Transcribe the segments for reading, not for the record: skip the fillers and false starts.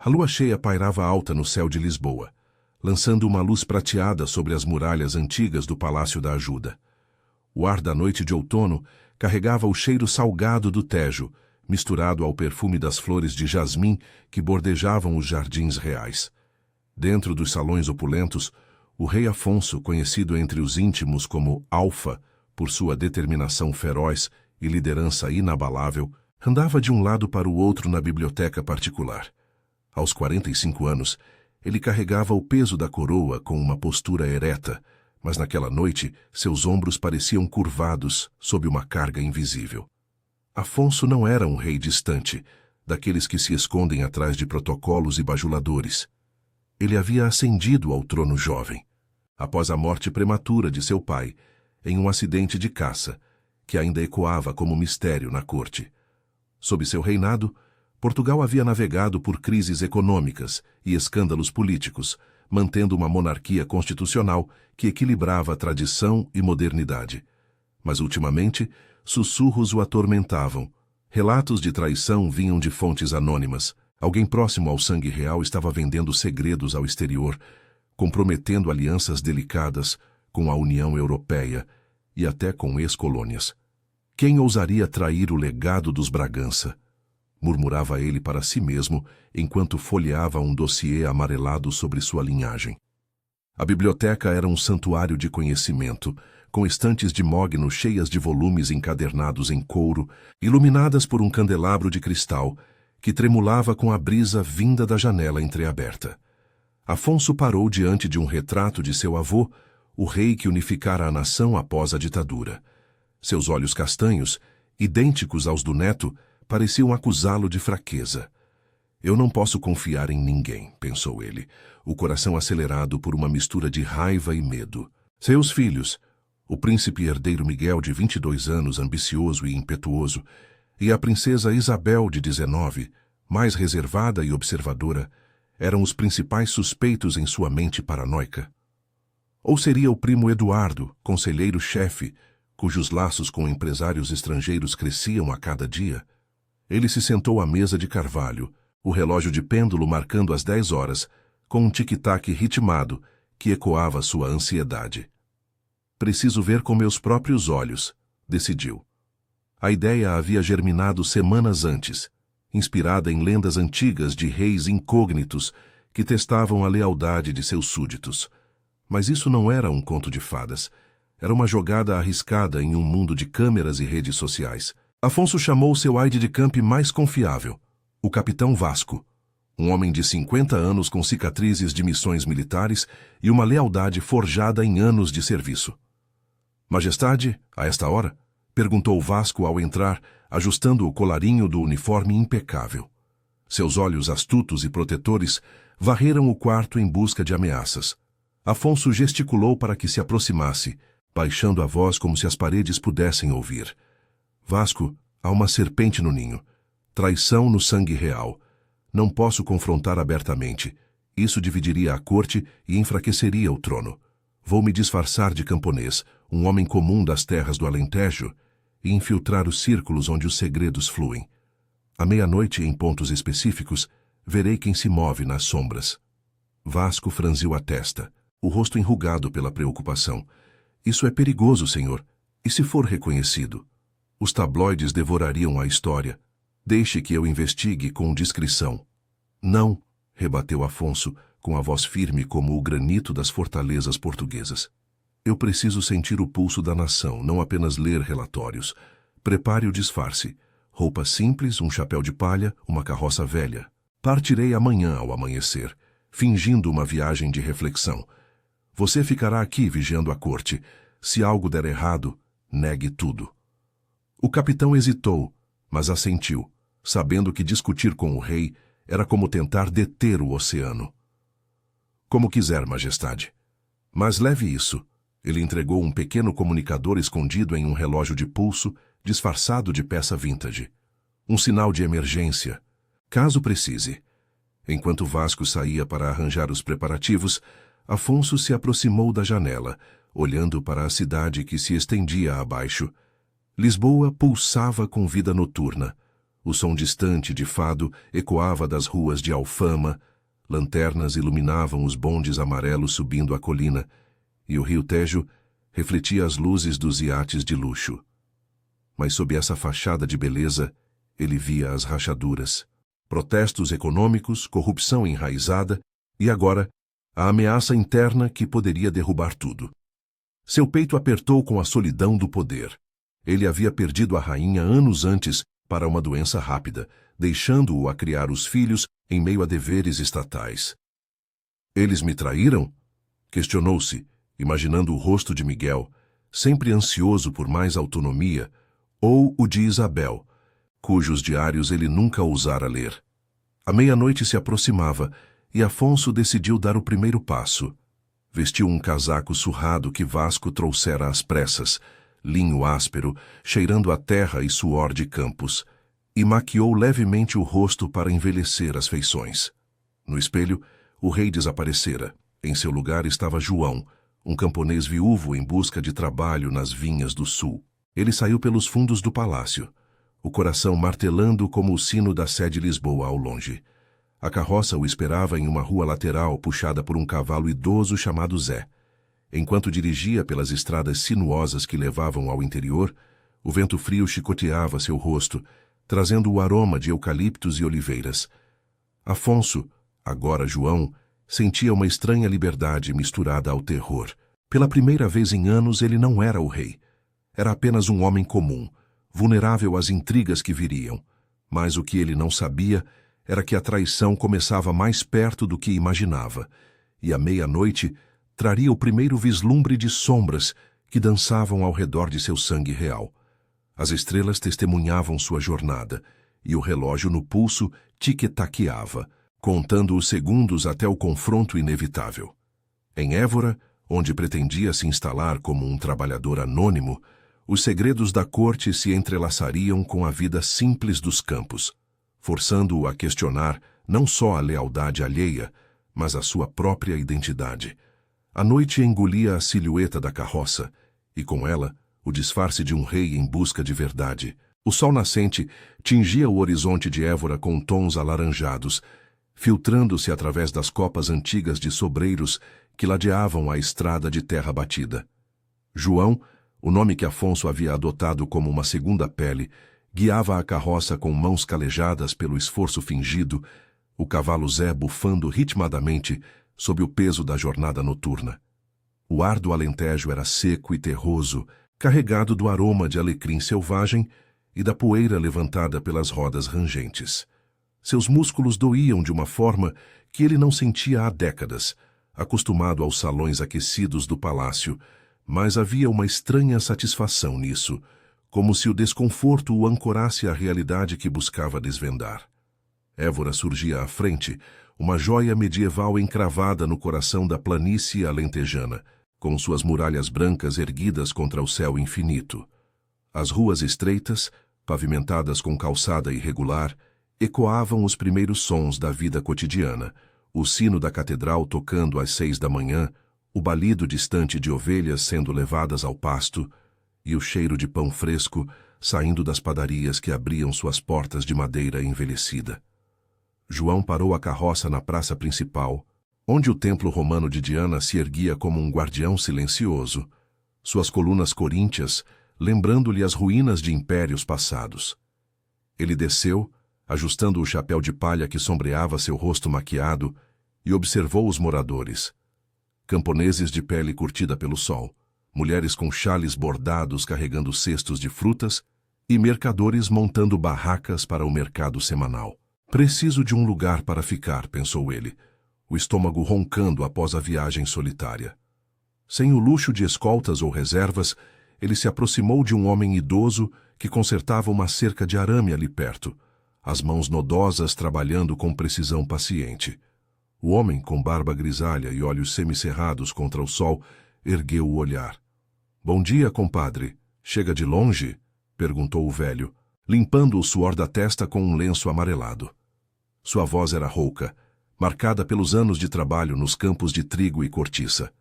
A lua cheia pairava alta no céu de Lisboa, lançando uma luz prateada sobre as muralhas antigas do Palácio da Ajuda. O ar da noite de outono carregava o cheiro salgado do Tejo, misturado ao perfume das flores de jasmim que bordejavam os jardins reais. Dentro dos salões opulentos, o rei Afonso, conhecido entre os íntimos como Alfa, por sua determinação feroz e liderança inabalável, andava de um lado para o outro na biblioteca particular. Aos 45 anos, ele carregava o peso da coroa com uma postura ereta, mas naquela noite seus ombros pareciam curvados sob uma carga invisível. Afonso não era um rei distante, daqueles que se escondem atrás de protocolos e bajuladores. Ele havia ascendido ao trono jovem, após a morte prematura de seu pai, em um acidente de caça, que ainda ecoava como mistério na corte. Sob seu reinado, Portugal havia navegado por crises econômicas e escândalos políticos, mantendo uma monarquia constitucional que equilibrava tradição e modernidade. Mas, ultimamente, sussurros o atormentavam. Relatos de traição vinham de fontes anônimas. Alguém próximo ao sangue real estava vendendo segredos ao exterior, comprometendo alianças delicadas com a União Europeia e até com ex-colônias. Quem ousaria trair o legado dos Bragança? Murmurava ele para si mesmo enquanto folheava um dossiê amarelado sobre sua linhagem. A biblioteca era um santuário de conhecimento, com estantes de mogno cheias de volumes encadernados em couro, iluminadas por um candelabro de cristal que tremulava com a brisa vinda da janela entreaberta. Afonso parou diante de um retrato de seu avô, o rei que unificara a nação após a ditadura. Seus olhos castanhos, idênticos aos do neto, pareciam acusá-lo de fraqueza. Eu não posso confiar em ninguém, pensou ele, o coração acelerado por uma mistura de raiva e medo. Seus filhos, o príncipe herdeiro Miguel, de 22 anos, ambicioso e impetuoso, e a princesa Isabel, de 19, mais reservada e observadora, eram os principais suspeitos em sua mente paranoica. Ou seria o primo Eduardo, conselheiro-chefe, cujos laços com empresários estrangeiros cresciam a cada dia? Ele se sentou à mesa de carvalho, o relógio de pêndulo marcando as 10 horas, com um tic-tac ritmado que ecoava sua ansiedade. Preciso ver com meus próprios olhos, decidiu. A ideia havia germinado semanas antes, inspirada em lendas antigas de reis incógnitos que testavam a lealdade de seus súditos. Mas isso não era um conto de fadas. Era uma jogada arriscada em um mundo de câmeras e redes sociais. Afonso chamou seu aide-de-camp mais confiável, o capitão Vasco, um homem de 50 anos com cicatrizes de missões militares e uma lealdade forjada em anos de serviço. Majestade, a esta hora? Perguntou Vasco ao entrar, ajustando o colarinho do uniforme impecável. Seus olhos astutos e protetores varreram o quarto em busca de ameaças. Afonso gesticulou para que se aproximasse, baixando a voz como se as paredes pudessem ouvir. Vasco, há uma serpente no ninho. Traição no sangue real. Não posso confrontar abertamente. Isso dividiria a corte e enfraqueceria o trono. Vou me disfarçar de camponês, um homem comum das terras do Alentejo, e infiltrar os círculos onde os segredos fluem. À meia-noite, em pontos específicos, verei quem se move nas sombras. Vasco franziu a testa, o rosto enrugado pela preocupação. Isso é perigoso, senhor. E se for reconhecido? Os tabloides devorariam a história. Deixe que eu investigue com discrição. Não, rebateu Afonso, com a voz firme como o granito das fortalezas portuguesas. Eu preciso sentir o pulso da nação, não apenas ler relatórios. Prepare o disfarce. Roupa simples, um chapéu de palha, uma carroça velha. Partirei amanhã ao amanhecer, fingindo uma viagem de reflexão. Você ficará aqui vigiando a corte. Se algo der errado, negue tudo. O capitão hesitou, mas assentiu, sabendo que discutir com o rei era como tentar deter o oceano. Como quiser, majestade. Mas leve isso. Ele entregou um pequeno comunicador escondido em um relógio de pulso, disfarçado de peça vintage. Um sinal de emergência, caso precise. Enquanto Vasco saía para arranjar os preparativos, Afonso se aproximou da janela, olhando para a cidade que se estendia abaixo. Lisboa pulsava com vida noturna. O som distante de fado ecoava das ruas de Alfama, lanternas iluminavam os bondes amarelos subindo a colina, e o rio Tejo refletia as luzes dos iates de luxo. Mas sob essa fachada de beleza, ele via as rachaduras. Protestos econômicos, corrupção enraizada e agora a ameaça interna que poderia derrubar tudo. Seu peito apertou com a solidão do poder. Ele havia perdido a rainha anos antes para uma doença rápida, deixando-o a criar os filhos em meio a deveres estatais. Eles me traíram? Questionou-se, imaginando o rosto de Miguel, sempre ansioso por mais autonomia, ou o de Isabel, cujos diários ele nunca ousara ler. A meia-noite se aproximava e Afonso decidiu dar o primeiro passo. Vestiu um casaco surrado que Vasco trouxera às pressas, linho áspero, cheirando a terra e suor de campos, e maquiou levemente o rosto para envelhecer as feições. No espelho, o rei desaparecera. Em seu lugar estava João, um camponês viúvo em busca de trabalho nas vinhas do sul. Ele saiu pelos fundos do palácio, o coração martelando como o sino da sé de Lisboa ao longe. A carroça o esperava em uma rua lateral puxada por um cavalo idoso chamado Zé. Enquanto dirigia pelas estradas sinuosas que levavam ao interior, o vento frio chicoteava seu rosto, trazendo o aroma de eucaliptos e oliveiras. Afonso, agora João, sentia uma estranha liberdade misturada ao terror. Pela primeira vez em anos ele não era o rei. Era apenas um homem comum, vulnerável às intrigas que viriam. Mas o que ele não sabia era que a traição começava mais perto do que imaginava, e à meia-noite traria o primeiro vislumbre de sombras que dançavam ao redor de seu sangue real. As estrelas testemunhavam sua jornada, e o relógio no pulso tic-taqueava, contando os segundos até o confronto inevitável. Em Évora, onde pretendia se instalar como um trabalhador anônimo, os segredos da corte se entrelaçariam com a vida simples dos campos, forçando-o a questionar não só a lealdade alheia, mas a sua própria identidade. A noite engolia a silhueta da carroça, e com ela, o disfarce de um rei em busca de verdade. O sol nascente tingia o horizonte de Évora com tons alaranjados, filtrando-se através das copas antigas de sobreiros que ladeavam a estrada de terra batida. João, o nome que Afonso havia adotado como uma segunda pele, guiava a carroça com mãos calejadas pelo esforço fingido, o cavalo Zé bufando ritmadamente sob o peso da jornada noturna. O ar do Alentejo era seco e terroso, carregado do aroma de alecrim selvagem e da poeira levantada pelas rodas rangentes. Seus músculos doíam de uma forma que ele não sentia há décadas, acostumado aos salões aquecidos do palácio, mas havia uma estranha satisfação nisso, como se o desconforto o ancorasse à realidade que buscava desvendar. Évora surgia à frente, uma joia medieval encravada no coração da planície alentejana, com suas muralhas brancas erguidas contra o céu infinito. As ruas estreitas, pavimentadas com calçada irregular, ecoavam os primeiros sons da vida cotidiana, o sino da catedral tocando às 6 da manhã, o balido distante de ovelhas sendo levadas ao pasto, e o cheiro de pão fresco saindo das padarias que abriam suas portas de madeira envelhecida. João parou a carroça na praça principal, onde o templo romano de Diana se erguia como um guardião silencioso, suas colunas coríntias lembrando-lhe as ruínas de impérios passados. Ele desceu, ajustando o chapéu de palha que sombreava seu rosto maquiado, e observou os moradores. Camponeses de pele curtida pelo sol, mulheres com xales bordados carregando cestos de frutas e mercadores montando barracas para o mercado semanal. Preciso de um lugar para ficar, pensou ele, o estômago roncando após a viagem solitária. Sem o luxo de escoltas ou reservas, ele se aproximou de um homem idoso que consertava uma cerca de arame ali perto, as mãos nodosas trabalhando com precisão paciente. O homem, com barba grisalha e olhos semicerrados contra o sol, ergueu o olhar. — Bom dia, compadre. Chega de longe? Perguntou o velho, limpando o suor da testa com um lenço amarelado. Sua voz era rouca, marcada pelos anos de trabalho nos campos de trigo e cortiça.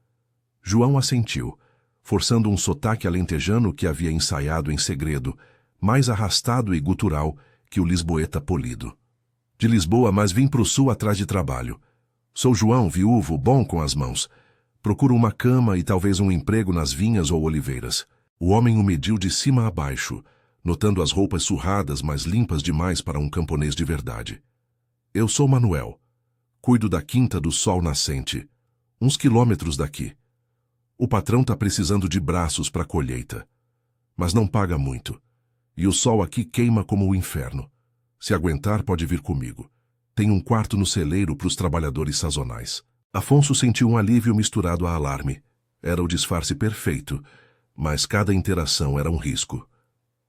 João assentiu, forçando um sotaque alentejano que havia ensaiado em segredo, mais arrastado e gutural que o lisboeta polido. De Lisboa, mas vim pro sul atrás de trabalho. Sou João, viúvo, bom com as mãos. Procuro uma cama e talvez um emprego nas vinhas ou oliveiras. O homem o mediu de cima a baixo, notando as roupas surradas, mas limpas demais para um camponês de verdade. Eu sou Manuel. Cuido da quinta do Sol Nascente, uns quilômetros daqui. O patrão tá precisando de braços para a colheita, mas não paga muito. E o sol aqui queima como o inferno. Se aguentar, pode vir comigo. Tem um quarto no celeiro para os trabalhadores sazonais. Afonso sentiu um alívio misturado a alarme. Era o disfarce perfeito, mas cada interação era um risco.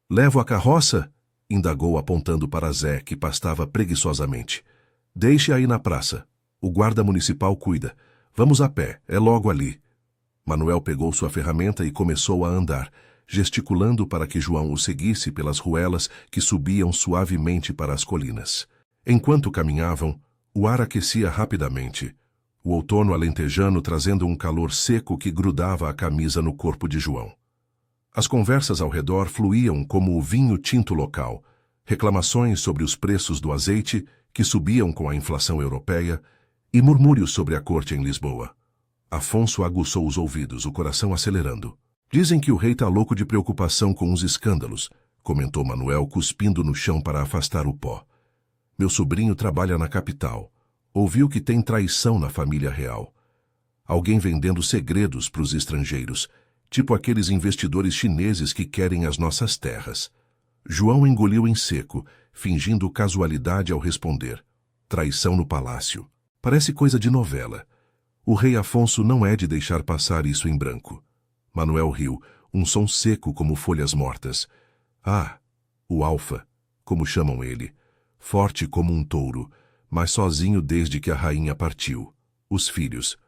Levo a carroça? Indagou apontando para Zé, que pastava preguiçosamente. Deixe aí na praça. O guarda municipal cuida. Vamos a pé, é logo ali. Manuel pegou sua ferramenta e começou a andar, gesticulando para que João o seguisse pelas ruelas que subiam suavemente para as colinas. Enquanto caminhavam, o ar aquecia rapidamente, o outono alentejano trazendo um calor seco que grudava a camisa no corpo de João. As conversas ao redor fluíam como o vinho tinto local, reclamações sobre os preços do azeite, que subiam com a inflação europeia, e murmúrios sobre a corte em Lisboa. Afonso aguçou os ouvidos, o coração acelerando. Dizem que o rei tá louco de preocupação com os escândalos, comentou Manuel, cuspindo no chão para afastar o pó. Meu sobrinho trabalha na capital. Ouviu que tem traição na família real. Alguém vendendo segredos para os estrangeiros, tipo aqueles investidores chineses que querem as nossas terras. João engoliu em seco, fingindo casualidade ao responder. Traição no palácio. Parece coisa de novela. O rei Afonso não é de deixar passar isso em branco. Manuel riu, um som seco como folhas mortas. Ah, o Alfa, como chamam ele. Forte como um touro, mas sozinho desde que a rainha partiu. Os filhos.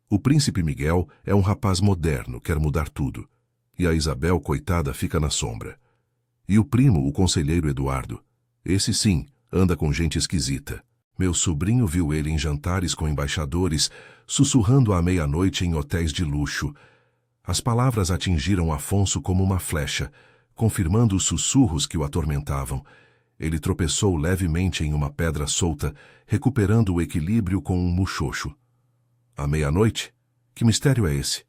O príncipe Miguel é um rapaz moderno, quer mudar tudo. E a Isabel, coitada, fica na sombra. E o primo, o conselheiro Eduardo. Esse sim, anda com gente esquisita. Meu sobrinho viu ele em jantares com embaixadores, sussurrando à meia-noite em hotéis de luxo. As palavras atingiram Afonso como uma flecha, confirmando os sussurros que o atormentavam. Ele tropeçou levemente em uma pedra solta, recuperando o equilíbrio com um muxoxo. À meia-noite? Que mistério é esse?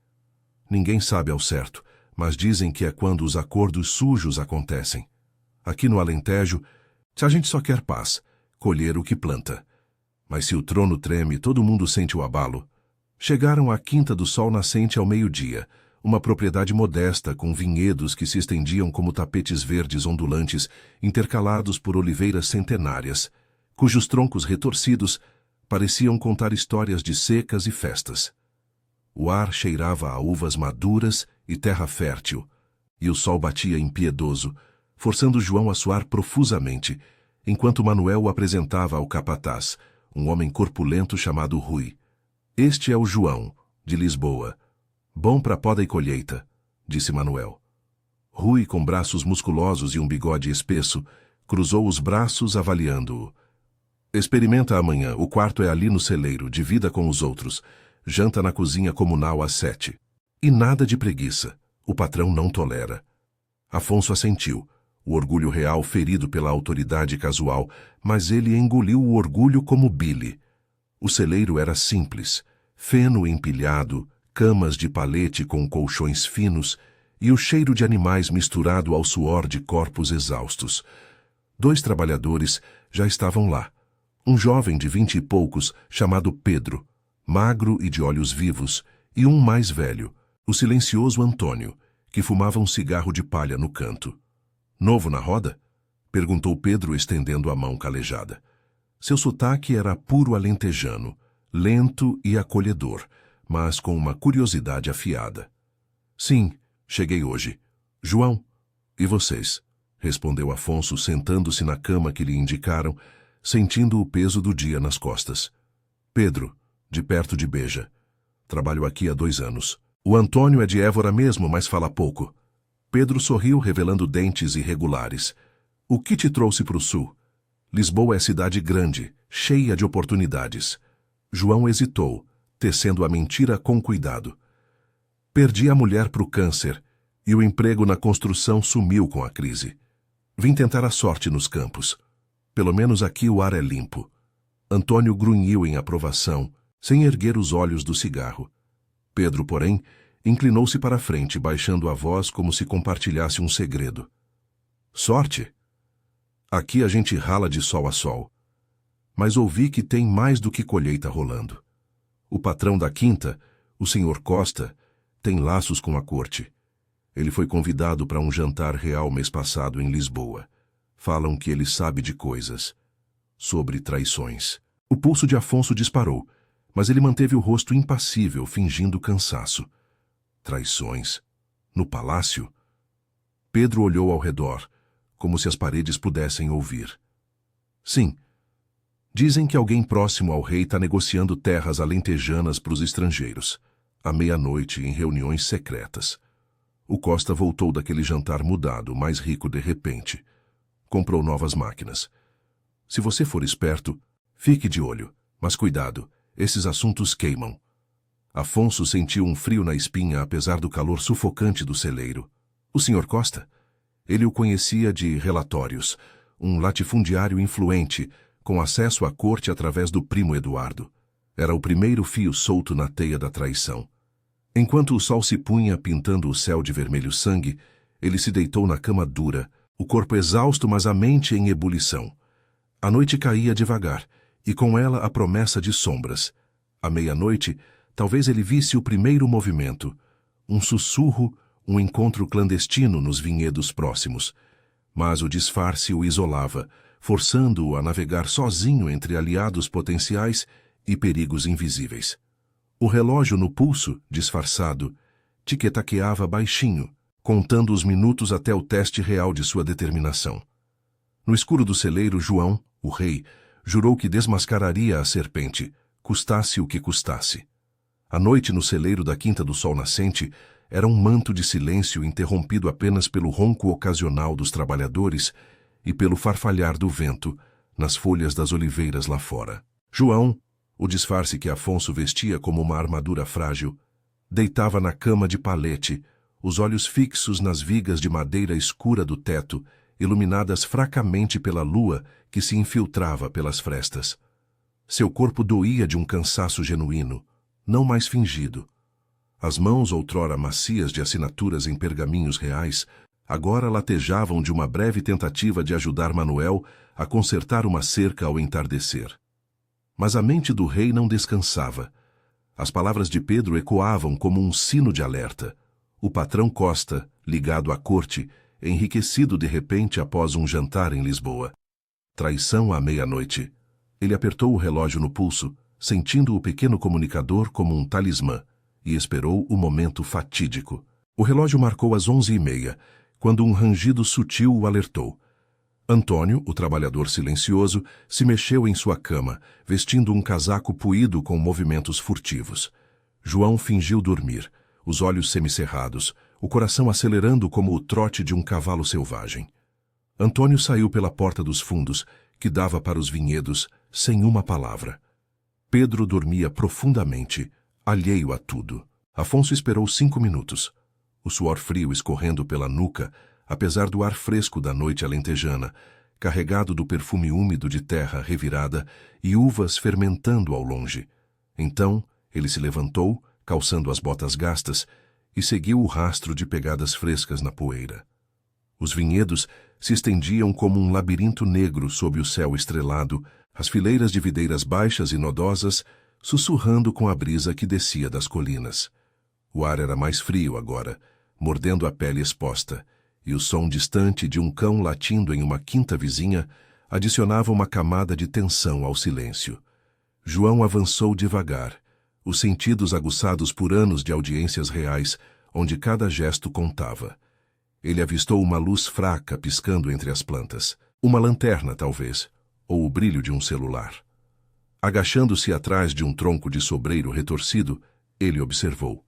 Ninguém sabe ao certo, mas dizem que é quando os acordos sujos acontecem. Aqui no Alentejo, a gente só quer paz, colher o que planta. Mas se o trono treme, todo mundo sente o abalo. Chegaram à Quinta do Sol Nascente ao meio-dia, uma propriedade modesta com vinhedos que se estendiam como tapetes verdes ondulantes, intercalados por oliveiras centenárias, cujos troncos retorcidos pareciam contar histórias de secas e festas. O ar cheirava a uvas maduras e terra fértil, e o sol batia impiedoso, forçando João a suar profusamente, enquanto Manuel o apresentava ao capataz, um homem corpulento chamado Rui. Este é o João, de Lisboa. Bom para poda e colheita, disse Manuel. Rui, com braços musculosos e um bigode espesso, cruzou os braços avaliando-o. Experimenta amanhã, o quarto é ali no celeiro, divida com os outros. Janta na cozinha comunal às 7. E nada de preguiça, o patrão não tolera. Afonso assentiu, o orgulho real ferido pela autoridade casual, mas ele engoliu o orgulho como bile. O celeiro era simples, feno empilhado, camas de palete com colchões finos e o cheiro de animais misturado ao suor de corpos exaustos. 2 trabalhadores já estavam lá. Um jovem de 20 e poucos, chamado Pedro, magro e de olhos vivos, e um mais velho, o silencioso Antônio, que fumava um cigarro de palha no canto. Novo na roda? Perguntou Pedro, estendendo a mão calejada. Seu sotaque era puro alentejano, lento e acolhedor, mas com uma curiosidade afiada. Sim, cheguei hoje. João, e vocês? Respondeu Afonso, sentando-se na cama que lhe indicaram, sentindo o peso do dia nas costas. Pedro, de perto de Beja. Trabalho aqui há 2 anos. O Antônio é de Évora mesmo, mas fala pouco. Pedro sorriu, revelando dentes irregulares. O que te trouxe para o sul? Lisboa é cidade grande, cheia de oportunidades. João hesitou, tecendo a mentira com cuidado. Perdi a mulher para o câncer, e o emprego na construção sumiu com a crise. Vim tentar a sorte nos campos. Pelo menos aqui o ar é limpo. Antônio grunhiu em aprovação, sem erguer os olhos do cigarro. Pedro, porém, inclinou-se para a frente, baixando a voz como se compartilhasse um segredo. Sorte? Aqui a gente rala de sol a sol. Mas ouvi que tem mais do que colheita rolando. O patrão da quinta, o senhor Costa, tem laços com a corte. Ele foi convidado para um jantar real mês passado em Lisboa. Falam que ele sabe de coisas. Sobre traições. O pulso de Afonso disparou, mas ele manteve o rosto impassível, fingindo cansaço. Traições? No palácio? Pedro olhou ao redor, como se as paredes pudessem ouvir. Sim. Dizem que alguém próximo ao rei está negociando terras alentejanas para os estrangeiros, à meia-noite, em reuniões secretas. O Costa voltou daquele jantar mudado, mais rico de repente. Comprou novas máquinas. Se você for esperto, fique de olho, mas cuidado, esses assuntos queimam. Afonso sentiu um frio na espinha apesar do calor sufocante do celeiro. O senhor Costa? Ele o conhecia de relatórios, um latifundiário influente, com acesso à corte através do primo Eduardo. Era o primeiro fio solto na teia da traição. Enquanto o sol se punha pintando o céu de vermelho sangue, ele se deitou na cama dura, o corpo exausto mas a mente em ebulição. A noite caía devagar, e com ela a promessa de sombras. À meia-noite, talvez ele visse o primeiro movimento, um sussurro, um encontro clandestino nos vinhedos próximos. Mas o disfarce o isolava, forçando-o a navegar sozinho entre aliados potenciais e perigos invisíveis. O relógio no pulso, disfarçado, tiquetaqueava baixinho, contando os minutos até o teste real de sua determinação. No escuro do celeiro, João, o rei, jurou que desmascararia a serpente, custasse o que custasse. A noite no celeiro da Quinta do Sol Nascente era um manto de silêncio interrompido apenas pelo ronco ocasional dos trabalhadores e pelo farfalhar do vento nas folhas das oliveiras lá fora. João, o disfarce que Afonso vestia como uma armadura frágil, deitava na cama de palete, os olhos fixos nas vigas de madeira escura do teto, iluminadas fracamente pela lua que se infiltrava pelas frestas. Seu corpo doía de um cansaço genuíno, não mais fingido. As mãos, outrora macias de assinaturas em pergaminhos reais, agora latejavam de uma breve tentativa de ajudar Manuel a consertar uma cerca ao entardecer. Mas a mente do rei não descansava. As palavras de Pedro ecoavam como um sino de alerta. O patrão Costa, ligado à corte, enriquecido de repente após um jantar em Lisboa. Traição à meia-noite. Ele apertou o relógio no pulso, sentindo o pequeno comunicador como um talismã, e esperou o momento fatídico. O relógio marcou as 11h30, quando um rangido sutil o alertou. Antônio, o trabalhador silencioso, se mexeu em sua cama, vestindo um casaco puído com movimentos furtivos. João fingiu dormir, os olhos semicerrados, o coração acelerando como o trote de um cavalo selvagem. Antônio saiu pela porta dos fundos, que dava para os vinhedos, sem uma palavra. Pedro dormia profundamente, alheio a tudo. Afonso esperou 5 minutos. O suor frio escorrendo pela nuca, apesar do ar fresco da noite alentejana, carregado do perfume úmido de terra revirada e uvas fermentando ao longe. Então, ele se levantou, calçando as botas gastas, e seguiu o rastro de pegadas frescas na poeira. Os vinhedos se estendiam como um labirinto negro sob o céu estrelado, as fileiras de videiras baixas e nodosas, sussurrando com a brisa que descia das colinas. O ar era mais frio agora, mordendo a pele exposta, e o som distante de um cão latindo em uma quinta vizinha adicionava uma camada de tensão ao silêncio. João avançou devagar, os sentidos aguçados por anos de audiências reais, onde cada gesto contava. Ele avistou uma luz fraca piscando entre as plantas. Uma lanterna, talvez, ou o brilho de um celular. Agachando-se atrás de um tronco de sobreiro retorcido, ele observou.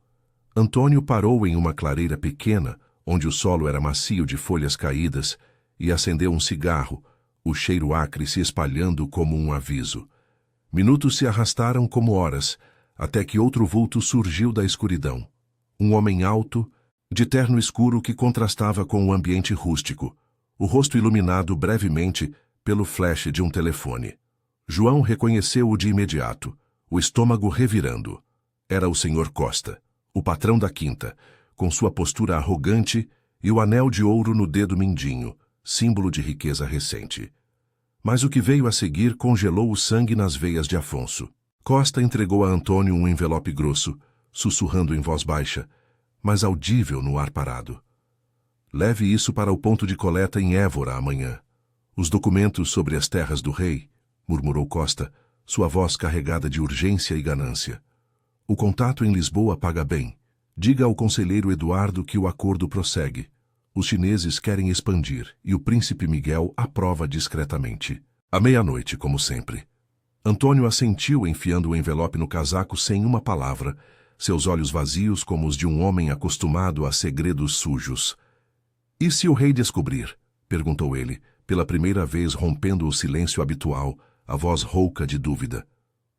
Antônio parou em uma clareira pequena, onde o solo era macio de folhas caídas, e acendeu um cigarro, o cheiro acre se espalhando como um aviso. Minutos se arrastaram como horas, até que outro vulto surgiu da escuridão. Um homem alto, de terno escuro que contrastava com o ambiente rústico. o rosto iluminado brevemente pelo flash de um telefone. João reconheceu-o de imediato, o estômago revirando. Era o Sr. Costa, o patrão da quinta, com sua postura arrogante e o anel de ouro no dedo mindinho, símbolo de riqueza recente. Mas o que veio a seguir congelou o sangue nas veias de Afonso. Costa entregou a Antônio um envelope grosso, sussurrando em voz baixa, mas audível no ar parado. Leve isso para o ponto de coleta em Évora amanhã. Os documentos sobre as terras do rei, murmurou Costa, sua voz carregada de urgência e ganância. O contato em Lisboa paga bem. Diga ao conselheiro Eduardo que o acordo prossegue. Os chineses querem expandir e o príncipe Miguel aprova discretamente. À meia-noite, como sempre. Antônio assentiu, enfiando o envelope no casaco sem uma palavra, seus olhos vazios como os de um homem acostumado a segredos sujos. E se o rei descobrir? Perguntou ele, pela primeira vez rompendo o silêncio habitual, a voz rouca de dúvida.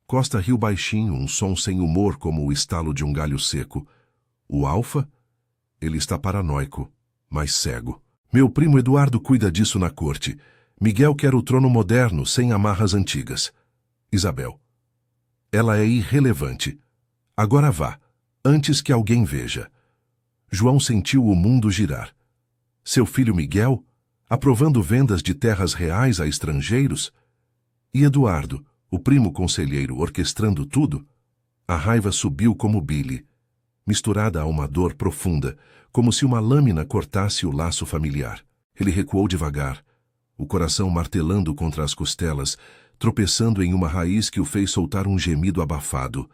Costa riu baixinho, um som sem humor como o estalo de um galho seco. O Alfa? Ele está paranoico, mas cego. Meu primo Eduardo cuida disso na corte. Miguel quer o trono moderno, sem amarras antigas. Isabel. Ela é irrelevante. Agora vá, antes que alguém veja. João sentiu o mundo girar. Seu filho Miguel, aprovando vendas de terras reais a estrangeiros? E Eduardo, o primo conselheiro, orquestrando tudo? A raiva subiu como bile, misturada a uma dor profunda, como se uma lâmina cortasse o laço familiar. Ele recuou devagar, o coração martelando contra as costelas, tropeçando em uma raiz que o fez soltar um gemido abafado.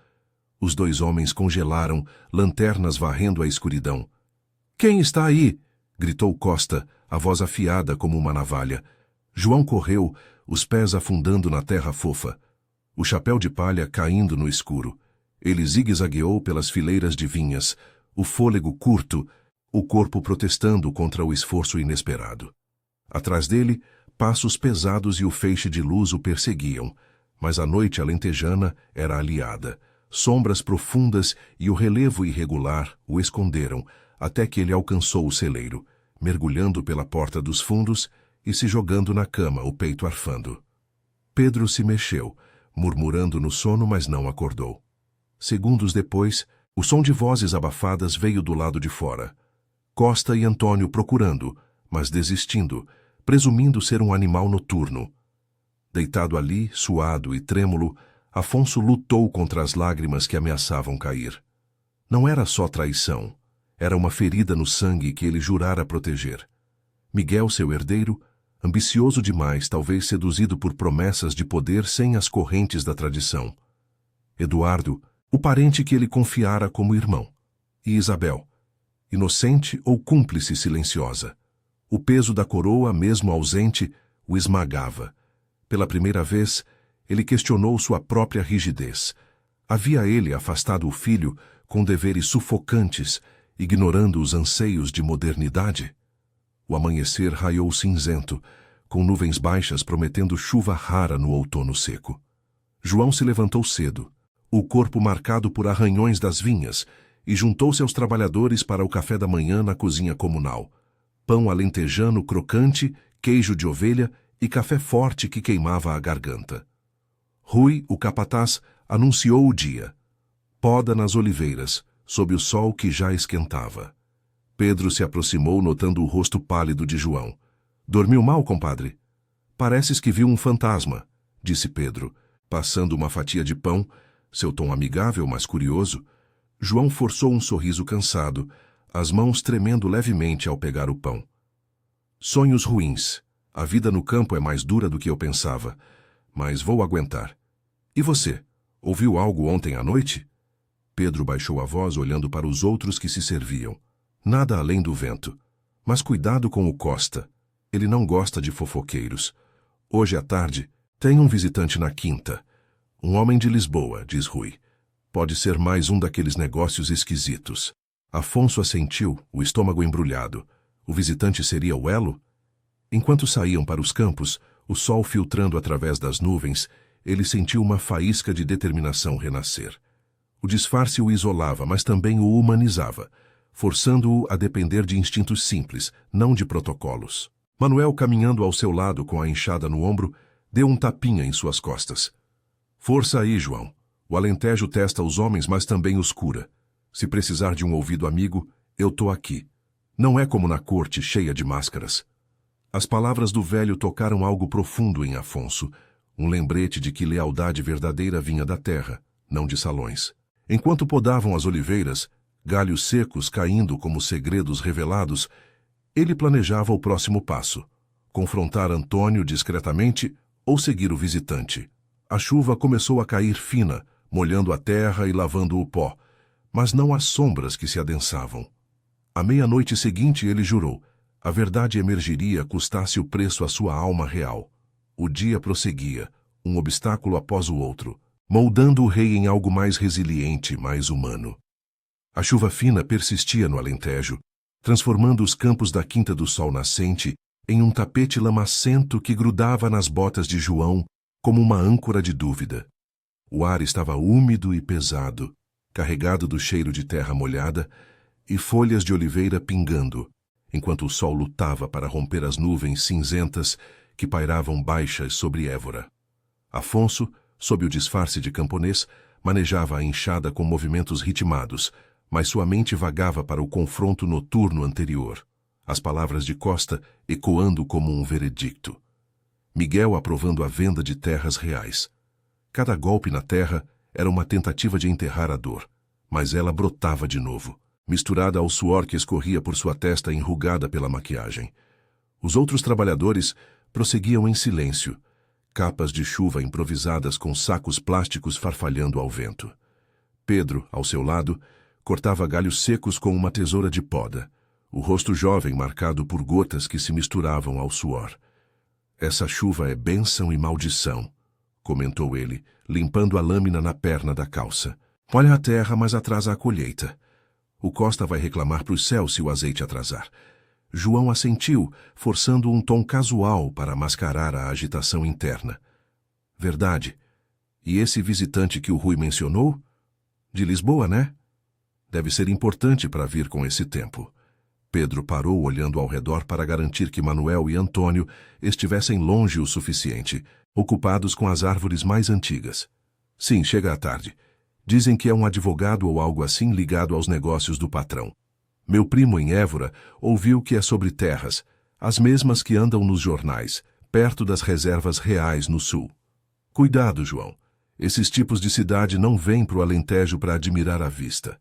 Os dois homens congelaram, lanternas varrendo a escuridão. — Quem está aí? — gritou Costa, a voz afiada como uma navalha. João correu, os pés afundando na terra fofa. O chapéu de palha caindo no escuro. Ele zigue-zagueou pelas fileiras de vinhas, o fôlego curto, o corpo protestando contra o esforço inesperado. Atrás dele, passos pesados e o feixe de luz o perseguiam, mas a noite alentejana era aliada. Sombras profundas e o relevo irregular o esconderam, até que ele alcançou o celeiro, mergulhando pela porta dos fundos e se jogando na cama, o peito arfando. Pedro se mexeu, murmurando no sono, mas não acordou. Segundos depois, o som de vozes abafadas veio do lado de fora. Costa e Antônio procurando, mas desistindo, presumindo ser um animal noturno. Deitado ali, suado e trêmulo, Afonso lutou contra as lágrimas que ameaçavam cair. Não era só traição, era uma ferida no sangue que ele jurara proteger. Miguel, seu herdeiro, ambicioso demais, talvez seduzido por promessas de poder sem as correntes da tradição. Eduardo, o parente que ele confiara como irmão. E Isabel, inocente ou cúmplice silenciosa. O peso da coroa, mesmo ausente, o esmagava. Pela primeira vez, ele questionou sua própria rigidez. Havia ele afastado o filho com deveres sufocantes, ignorando os anseios de modernidade? O amanhecer raiou cinzento, com nuvens baixas prometendo chuva rara no outono seco. João se levantou cedo, o corpo marcado por arranhões das vinhas, e juntou-se aos trabalhadores para o café da manhã na cozinha comunal. Pão alentejano crocante, queijo de ovelha e café forte que queimava a garganta. Rui, o capataz, anunciou o dia. Poda nas oliveiras, sob o sol que já esquentava. Pedro se aproximou, notando o rosto pálido de João. — Dormiu mal, compadre? — Pareces que viu um fantasma, disse Pedro, passando uma fatia de pão, seu tom amigável, mas curioso. João forçou um sorriso cansado, as mãos tremendo levemente ao pegar o pão. — Sonhos ruins. A vida no campo é mais dura do que eu pensava, mas vou aguentar. E você? Ouviu algo ontem à noite? Pedro baixou a voz, olhando para os outros que se serviam. Nada além do vento. Mas cuidado com o Costa. Ele não gosta de fofoqueiros. Hoje à tarde, tem um visitante na quinta. Um homem de Lisboa, diz Rui. Pode ser mais um daqueles negócios esquisitos. Afonso assentiu, o estômago embrulhado. O visitante seria o Elo? Enquanto saíam para os campos, o sol filtrando através das nuvens, ele sentiu uma faísca de determinação renascer. O disfarce o isolava, mas também o humanizava, forçando-o a depender de instintos simples, não de protocolos. Manuel, caminhando ao seu lado com a enxada no ombro, deu um tapinha em suas costas. Força aí, João. O Alentejo testa os homens, mas também os cura. Se precisar de um ouvido amigo, eu tô aqui. Não é como na corte cheia de máscaras. As palavras do velho tocaram algo profundo em Afonso, um lembrete de que lealdade verdadeira vinha da terra, não de salões. Enquanto podavam as oliveiras, galhos secos caindo como segredos revelados, ele planejava o próximo passo: confrontar Antônio discretamente ou seguir o visitante. A chuva começou a cair fina, molhando a terra e lavando o pó, mas não as sombras que se adensavam. À meia-noite seguinte ele jurou: a verdade emergiria, custasse o preço à sua alma real. O dia prosseguia, um obstáculo após o outro, moldando o rei em algo mais resiliente, mais humano. A chuva fina persistia no Alentejo, transformando os campos da Quinta do Sol Nascente em um tapete lamacento que grudava nas botas de João como uma âncora de dúvida. O ar estava úmido e pesado, carregado do cheiro de terra molhada e folhas de oliveira pingando, enquanto o sol lutava para romper as nuvens cinzentas que pairavam baixas sobre Évora. Afonso, sob o disfarce de camponês, manejava a enxada com movimentos ritmados, mas sua mente vagava para o confronto noturno anterior, as palavras de Costa ecoando como um veredicto. Miguel aprovando a venda de terras reais. Cada golpe na terra era uma tentativa de enterrar a dor, mas ela brotava de novo, misturada ao suor que escorria por sua testa enrugada pela maquiagem. Os outros trabalhadores prosseguiam em silêncio, capas de chuva improvisadas com sacos plásticos farfalhando ao vento. Pedro, ao seu lado, cortava galhos secos com uma tesoura de poda, o rosto jovem marcado por gotas que se misturavam ao suor. Essa chuva é bênção e maldição, comentou ele, limpando a lâmina na perna da calça. Molha a terra, mas atrasa a colheita. O Costa vai reclamar para o céu se o azeite atrasar. João assentiu, forçando um tom casual para mascarar a agitação interna. Verdade. E esse visitante que o Rui mencionou? De Lisboa, né? Deve ser importante para vir com esse tempo. Pedro parou olhando ao redor para garantir que Manuel e Antônio estivessem longe o suficiente, ocupados com as árvores mais antigas. Sim, chega à tarde. Dizem que é um advogado ou algo assim ligado aos negócios do patrão. Meu primo em Évora ouviu que é sobre terras, as mesmas que andam nos jornais, perto das reservas reais no sul. Cuidado, João. Esses tipos de cidade não vêm para o Alentejo para admirar a vista.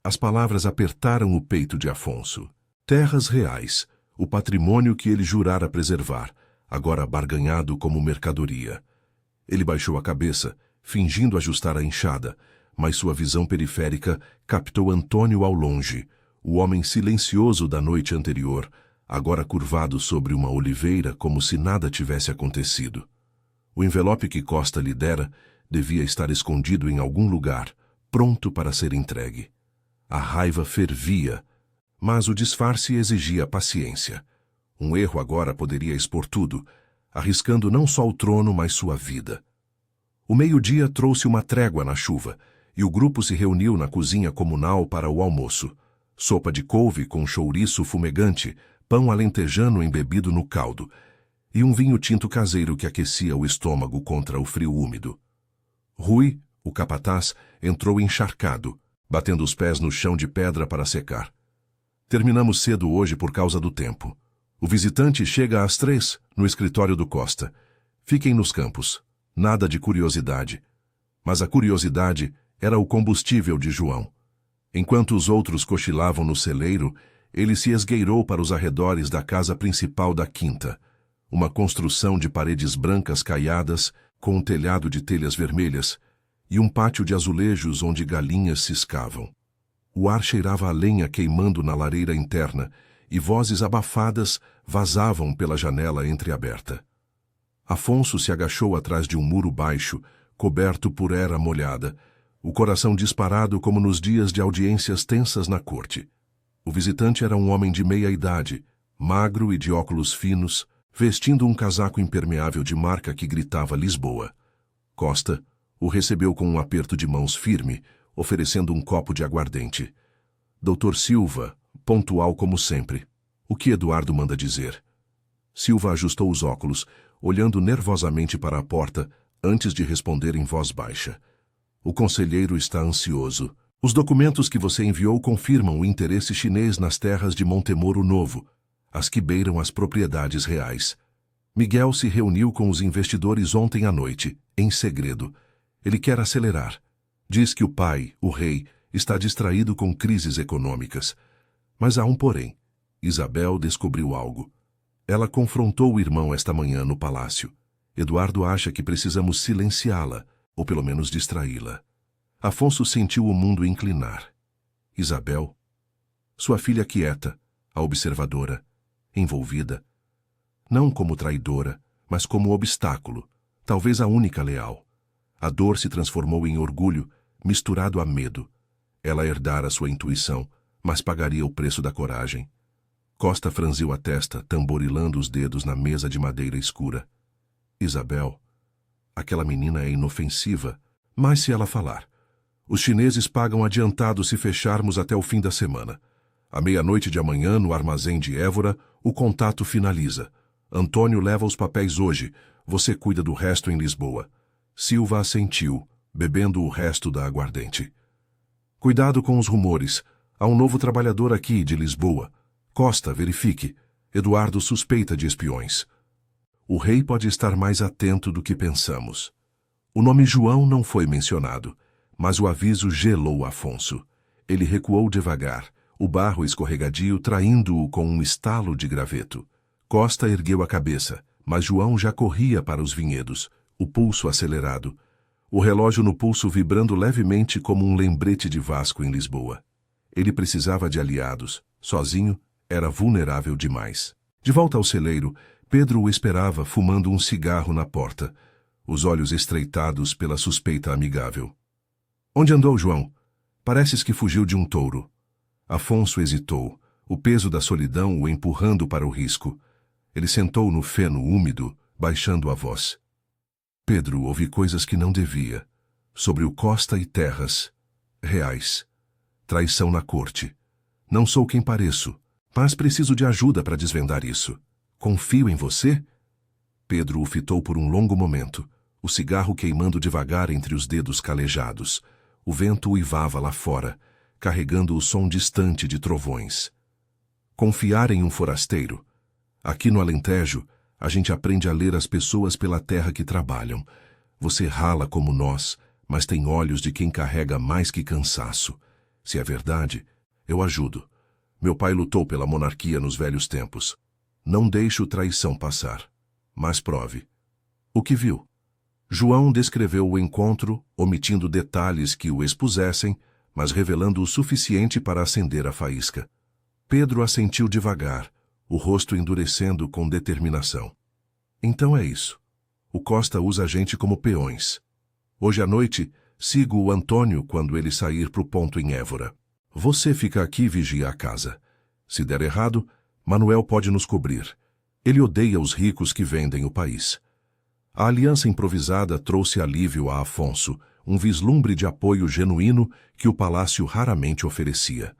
As palavras apertaram o peito de Afonso. Terras reais, o patrimônio que ele jurara preservar, agora barganhado como mercadoria. Ele baixou a cabeça, fingindo ajustar a enxada, mas sua visão periférica captou Antônio ao longe, o homem silencioso da noite anterior, agora curvado sobre uma oliveira como se nada tivesse acontecido. O envelope que Costa lhe dera devia estar escondido em algum lugar, pronto para ser entregue. A raiva fervia, mas o disfarce exigia paciência. Um erro agora poderia expor tudo, arriscando não só o trono, mas sua vida. O meio-dia trouxe uma trégua na chuva, e o grupo se reuniu na cozinha comunal para o almoço. Sopa de couve com chouriço fumegante, pão alentejano embebido no caldo, e um vinho tinto caseiro que aquecia o estômago contra o frio úmido. Rui, o capataz, entrou encharcado, batendo os pés no chão de pedra para secar. Terminamos cedo hoje por causa do tempo. O visitante chega às 3, no escritório do Costa. Fiquem nos campos. Nada de curiosidade. Mas a curiosidade era o combustível de João. Enquanto os outros cochilavam no celeiro, ele se esgueirou para os arredores da casa principal da quinta, uma construção de paredes brancas caiadas, com um telhado de telhas vermelhas, e um pátio de azulejos onde galinhas ciscavam. O ar cheirava a lenha queimando na lareira interna, e vozes abafadas vazavam pela janela entreaberta. Afonso se agachou atrás de um muro baixo, coberto por era molhada, o coração disparado como nos dias de audiências tensas na corte. O visitante era um homem de meia idade, magro e de óculos finos, vestindo um casaco impermeável de marca que gritava Lisboa. Costa o recebeu com um aperto de mãos firme, oferecendo um copo de aguardente. Doutor Silva, pontual como sempre. O que Eduardo manda dizer? Silva ajustou os óculos, olhando nervosamente para a porta, antes de responder em voz baixa. O conselheiro está ansioso. Os documentos que você enviou confirmam o interesse chinês nas terras de Montemoro Novo, as que beiram as propriedades reais. Miguel se reuniu com os investidores ontem à noite, em segredo. Ele quer acelerar. Diz que o pai, o rei, está distraído com crises econômicas. Mas há um porém. Isabel descobriu algo. Ela confrontou o irmão esta manhã no palácio. Eduardo acha que precisamos silenciá-la, ou pelo menos distraí-la. Afonso sentiu o mundo inclinar. Isabel, sua filha quieta, a observadora, envolvida, não como traidora, mas como obstáculo, talvez a única leal. A dor se transformou em orgulho, misturado a medo. Ela herdara sua intuição, mas pagaria o preço da coragem. Costa franziu a testa, tamborilando os dedos na mesa de madeira escura. Isabel, aquela menina é inofensiva, mas se ela falar. Os chineses pagam adiantado se fecharmos até o fim da semana. À meia-noite de amanhã, no armazém de Évora, o contato finaliza. Antônio leva os papéis hoje, você cuida do resto em Lisboa. Silva assentiu, bebendo o resto da aguardente. Cuidado com os rumores. Há um novo trabalhador aqui, de Lisboa. Costa, verifique. Eduardo suspeita de espiões. O rei pode estar mais atento do que pensamos. O nome João não foi mencionado, mas o aviso gelou Afonso. Ele recuou devagar, o barro escorregadio traindo-o com um estalo de graveto. Costa ergueu a cabeça, mas João já corria para os vinhedos, o pulso acelerado. O relógio no pulso vibrando levemente como um lembrete de Vasco em Lisboa. Ele precisava de aliados. Sozinho, era vulnerável demais. De volta ao celeiro, Pedro o esperava fumando um cigarro na porta, os olhos estreitados pela suspeita amigável. Onde andou, João? Pareces que fugiu de um touro. Afonso hesitou, o peso da solidão o empurrando para o risco. Ele sentou no feno úmido, baixando a voz. Pedro, ouvi coisas que não devia. Sobre o Costa e terras. Reais. Traição na corte. Não sou quem pareço, mas preciso de ajuda para desvendar isso. Confio em você? Pedro o fitou por um longo momento, o cigarro queimando devagar entre os dedos calejados. O vento uivava lá fora, carregando o som distante de trovões. Confiar em um forasteiro. Aqui no Alentejo, a gente aprende a ler as pessoas pela terra que trabalham. Você rala como nós, mas tem olhos de quem carrega mais que cansaço. Se é verdade, eu ajudo. Meu pai lutou pela monarquia nos velhos tempos. Não deixo traição passar. Mas prove. O que viu? João descreveu o encontro, omitindo detalhes que o expusessem, mas revelando o suficiente para acender a faísca. Pedro assentiu devagar, o rosto endurecendo com determinação. Então é isso. O Costa usa a gente como peões. Hoje à noite, sigo o Antônio quando ele sair pro ponto em Évora. Você fica aqui e vigia a casa. Se der errado, Manuel pode nos cobrir. Ele odeia os ricos que vendem o país. A aliança improvisada trouxe alívio a Afonso, um vislumbre de apoio genuíno que o palácio raramente oferecia.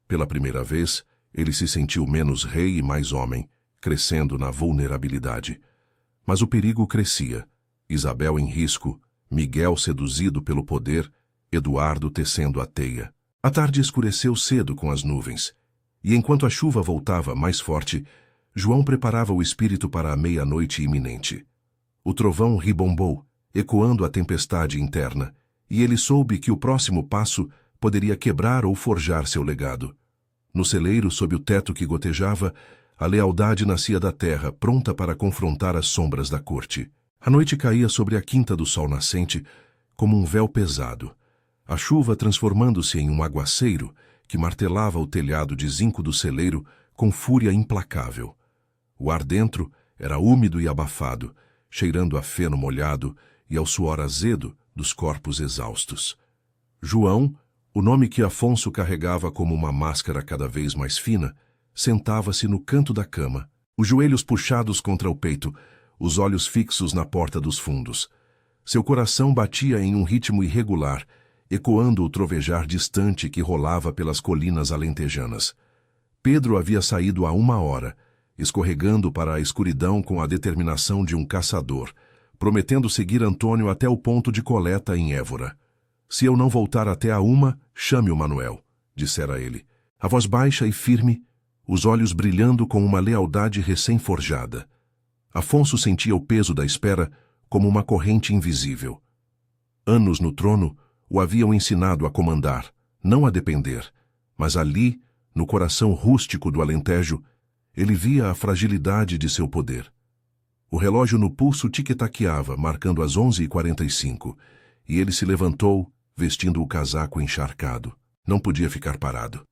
Pela primeira vez, ele se sentiu menos rei e mais homem, crescendo na vulnerabilidade. Mas o perigo crescia. Isabel em risco, Miguel seduzido pelo poder, Eduardo tecendo a teia. A tarde escureceu cedo com as nuvens, e enquanto a chuva voltava mais forte, João preparava o espírito para a meia-noite iminente. O trovão ribombou, ecoando a tempestade interna, e ele soube que o próximo passo poderia quebrar ou forjar seu legado. No celeiro, sob o teto que gotejava, a lealdade nascia da terra, pronta para confrontar as sombras da corte. A noite caía sobre a quinta do sol nascente, como um véu pesado. A chuva transformando-se em um aguaceiro que martelava o telhado de zinco do celeiro com fúria implacável. O ar dentro era úmido e abafado, cheirando a feno molhado e ao suor azedo dos corpos exaustos. João, o nome que Afonso carregava como uma máscara cada vez mais fina, sentava-se no canto da cama, os joelhos puxados contra o peito, os olhos fixos na porta dos fundos. Seu coração batia em um ritmo irregular, ecoando o trovejar distante que rolava pelas colinas alentejanas. Pedro havia saído há 1 hora, escorregando para a escuridão com a determinação de um caçador, prometendo seguir Antônio até o ponto de coleta em Évora. Se eu não voltar até a 1, chame o Manuel, dissera ele, a voz baixa e firme, os olhos brilhando com uma lealdade recém-forjada. Afonso sentia o peso da espera como uma corrente invisível. Anos no trono o haviam ensinado a comandar, não a depender, mas ali, no coração rústico do Alentejo, ele via a fragilidade de seu poder. O relógio no pulso tic-taqueava, marcando as 11h45, e ele se levantou, vestindo o casaco encharcado. Não podia ficar parado.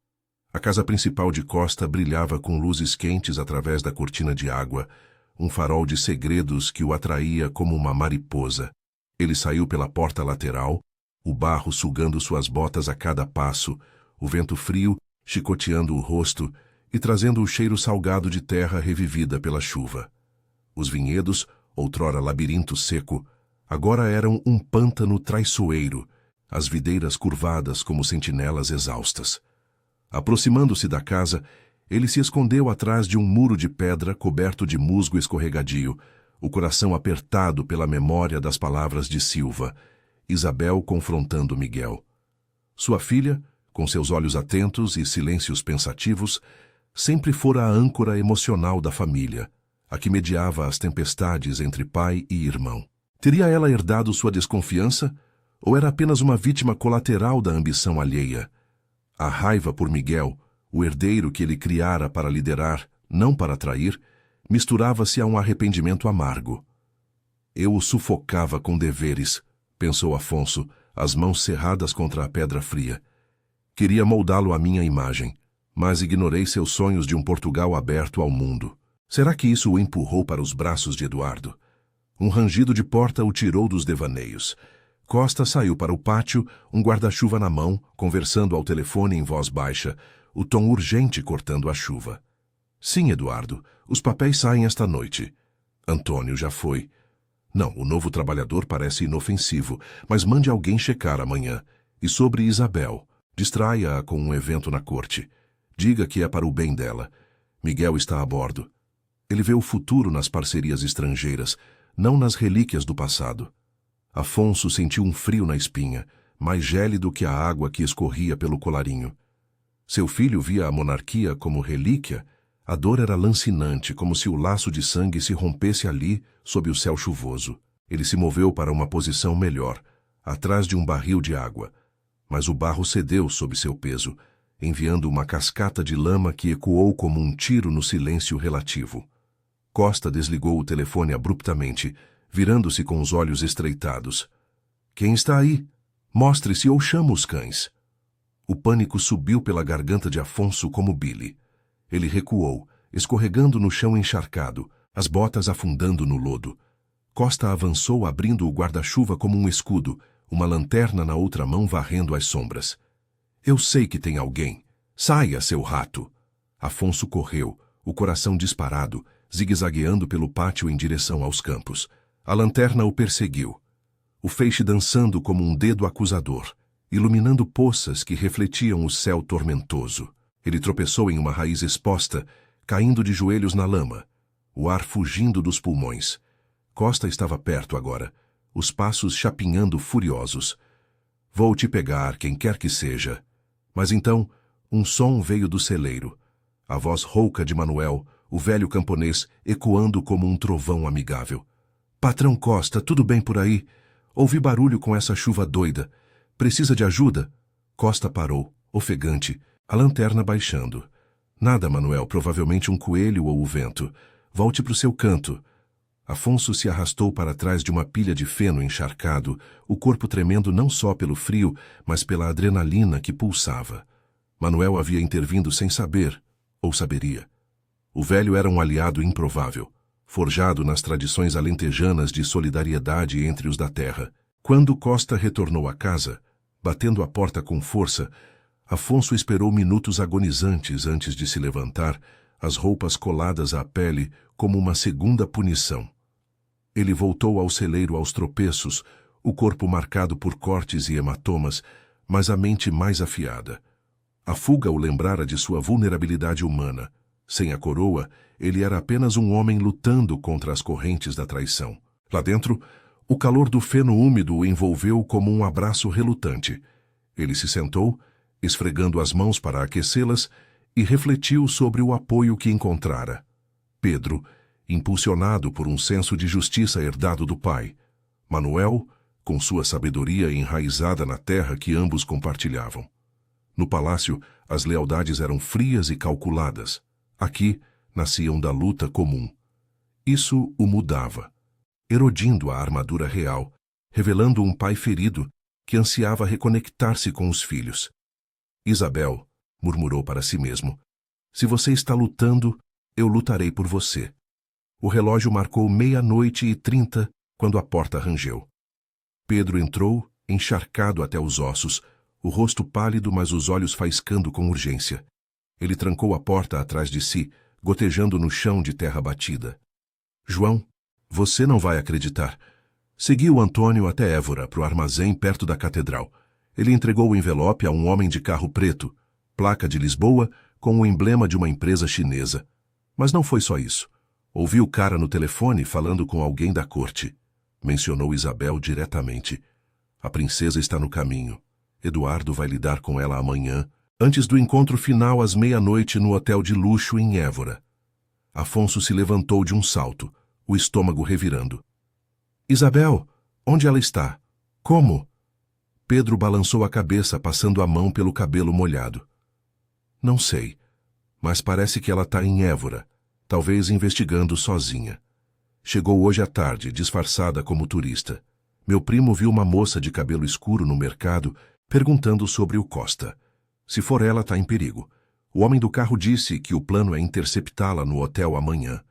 A casa principal de Costa brilhava com luzes quentes através da cortina de água, um farol de segredos que o atraía como uma mariposa. Ele saiu pela porta lateral, o barro sugando suas botas a cada passo, o vento frio chicoteando o rosto e trazendo o cheiro salgado de terra revivida pela chuva. Os vinhedos, outrora labirinto seco, agora eram um pântano traiçoeiro, as videiras curvadas como sentinelas exaustas. Aproximando-se da casa, ele se escondeu atrás de um muro de pedra coberto de musgo escorregadio, o coração apertado pela memória das palavras de Silva, Isabel confrontando Miguel. Sua filha, com seus olhos atentos e silêncios pensativos, sempre fora a âncora emocional da família, a que mediava as tempestades entre pai e irmão. Teria ela herdado sua desconfiança, ou era apenas uma vítima colateral da ambição alheia? A raiva por Miguel, o herdeiro que ele criara para liderar, não para trair, misturava-se a um arrependimento amargo. Eu o sufocava com deveres, pensou Afonso, as mãos cerradas contra a pedra fria. Queria moldá-lo à minha imagem, mas ignorei seus sonhos de um Portugal aberto ao mundo. Será que isso o empurrou para os braços de Eduardo? Um rangido de porta o tirou dos devaneios. Costa saiu para o pátio, um guarda-chuva na mão, conversando ao telefone em voz baixa, o tom urgente cortando a chuva. Sim, Eduardo, os papéis saem esta noite. Antônio já foi. Não, o novo trabalhador parece inofensivo, mas mande alguém checar amanhã. E sobre Isabel, distraia-a com um evento na corte. Diga que é para o bem dela. Miguel está a bordo. Ele vê o futuro nas parcerias estrangeiras, não nas relíquias do passado. Afonso sentiu um frio na espinha, mais gélido que a água que escorria pelo colarinho. Seu filho via a monarquia como relíquia. A dor era lancinante, como se o laço de sangue se rompesse ali, sob o céu chuvoso. Ele se moveu para uma posição melhor, atrás de um barril de água. Mas o barro cedeu sob seu peso, enviando uma cascata de lama que ecoou como um tiro no silêncio relativo. Costa desligou o telefone abruptamente, virando-se com os olhos estreitados. Quem está aí? Mostre-se ou chamo os cães. O pânico subiu pela garganta de Afonso como bile. Ele recuou, escorregando no chão encharcado, as botas afundando no lodo. Costa avançou abrindo o guarda-chuva como um escudo, uma lanterna na outra mão varrendo as sombras. Eu sei que tem alguém. Saia, seu rato! Afonso correu, o coração disparado, zigue-zagueando pelo pátio em direção aos campos. A lanterna o perseguiu. O feixe dançando como um dedo acusador, iluminando poças que refletiam o céu tormentoso. Ele tropeçou em uma raiz exposta, caindo de joelhos na lama, o ar fugindo dos pulmões. Costa estava perto agora, os passos chapinhando furiosos. Vou te pegar, quem quer que seja. Mas então, um som veio do celeiro. A voz rouca de Manuel, o velho camponês, ecoando como um trovão amigável. Patrão Costa, tudo bem por aí? Ouvi barulho com essa chuva doida. Precisa de ajuda? Costa parou, ofegante, a lanterna baixando. Nada, Manuel, provavelmente um coelho ou o vento. Volte para o seu canto. Afonso se arrastou para trás de uma pilha de feno encharcado, o corpo tremendo não só pelo frio, mas pela adrenalina que pulsava. Manuel havia intervindo sem saber, ou saberia. O velho era um aliado improvável, forjado nas tradições alentejanas de solidariedade entre os da terra. Quando Costa retornou à casa, batendo a porta com força, Afonso esperou minutos agonizantes antes de se levantar, as roupas coladas à pele como uma segunda punição. Ele voltou ao celeiro aos tropeços, o corpo marcado por cortes e hematomas, mas a mente mais afiada. A fuga o lembrara de sua vulnerabilidade humana, Sem a coroa, ele era apenas um homem lutando contra as correntes da traição. Lá dentro, o calor do feno úmido o envolveu como um abraço relutante. Ele se sentou, esfregando as mãos para aquecê-las, e refletiu sobre o apoio que encontrara. Pedro, impulsionado por um senso de justiça herdado do pai. Manuel, com sua sabedoria enraizada na terra que ambos compartilhavam. No palácio, as lealdades eram frias e calculadas. Aqui, nasciam da luta comum. Isso o mudava, erodindo a armadura real, revelando um pai ferido que ansiava reconectar-se com os filhos. Isabel, murmurou para si mesmo, se você está lutando, eu lutarei por você. O relógio marcou 00:30 quando a porta rangeu. Pedro entrou, encharcado até os ossos, o rosto pálido, mas os olhos faiscando com urgência. Ele trancou a porta atrás de si, gotejando no chão de terra batida. João, você não vai acreditar. Seguiu Antônio até Évora, para o armazém perto da catedral. Ele entregou o envelope a um homem de carro preto, placa de Lisboa, com o emblema de uma empresa chinesa. Mas não foi só isso. Ouvi o cara no telefone falando com alguém da corte. Mencionou Isabel diretamente. A princesa está no caminho. Eduardo vai lidar com ela amanhã, antes do encontro final às 00:00 no hotel de luxo em Évora. Afonso se levantou de um salto, o estômago revirando. Isabel, onde ela está? Como? Pedro balançou a cabeça, passando a mão pelo cabelo molhado. Não sei, mas parece que ela está em Évora, talvez investigando sozinha. Chegou hoje à tarde, disfarçada como turista. Meu primo viu uma moça de cabelo escuro no mercado, perguntando sobre o Costa. Se for ela, está em perigo. O homem do carro disse que o plano é interceptá-la no hotel amanhã.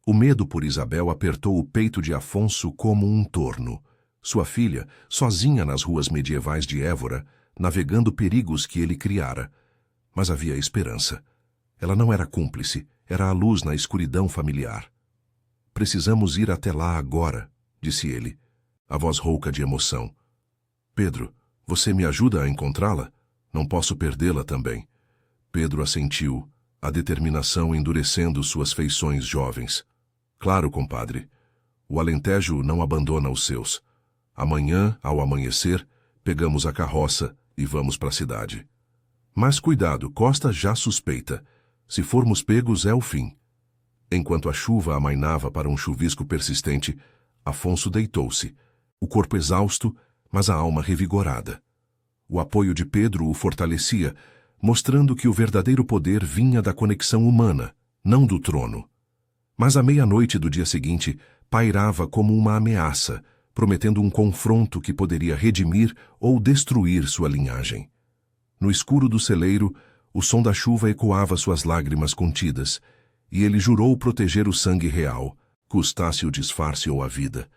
O medo por Isabel apertou o peito de Afonso como um torno. Sua filha, sozinha nas ruas medievais de Évora, navegando perigos que ele criara. Mas havia esperança. Ela não era cúmplice, era a luz na escuridão familiar. Precisamos ir até lá agora, disse ele, a voz rouca de emoção. Pedro, você me ajuda a encontrá-la? Não posso perdê-la também. Pedro assentiu, a determinação endurecendo suas feições jovens. Claro, compadre. O Alentejo não abandona os seus. Amanhã, ao amanhecer, pegamos a carroça e vamos para a cidade. Mas cuidado, Costa já suspeita. Se formos pegos, é o fim. Enquanto a chuva amainava para um chuvisco persistente, Afonso deitou-se, o corpo exausto, mas a alma revigorada. O apoio de Pedro o fortalecia, mostrando que o verdadeiro poder vinha da conexão humana, não do trono. Mas a 00:00 do dia seguinte pairava como uma ameaça, prometendo um confronto que poderia redimir ou destruir sua linhagem. No escuro do celeiro, o som da chuva ecoava suas lágrimas contidas, e ele jurou proteger o sangue real, custasse o disfarce ou a vida.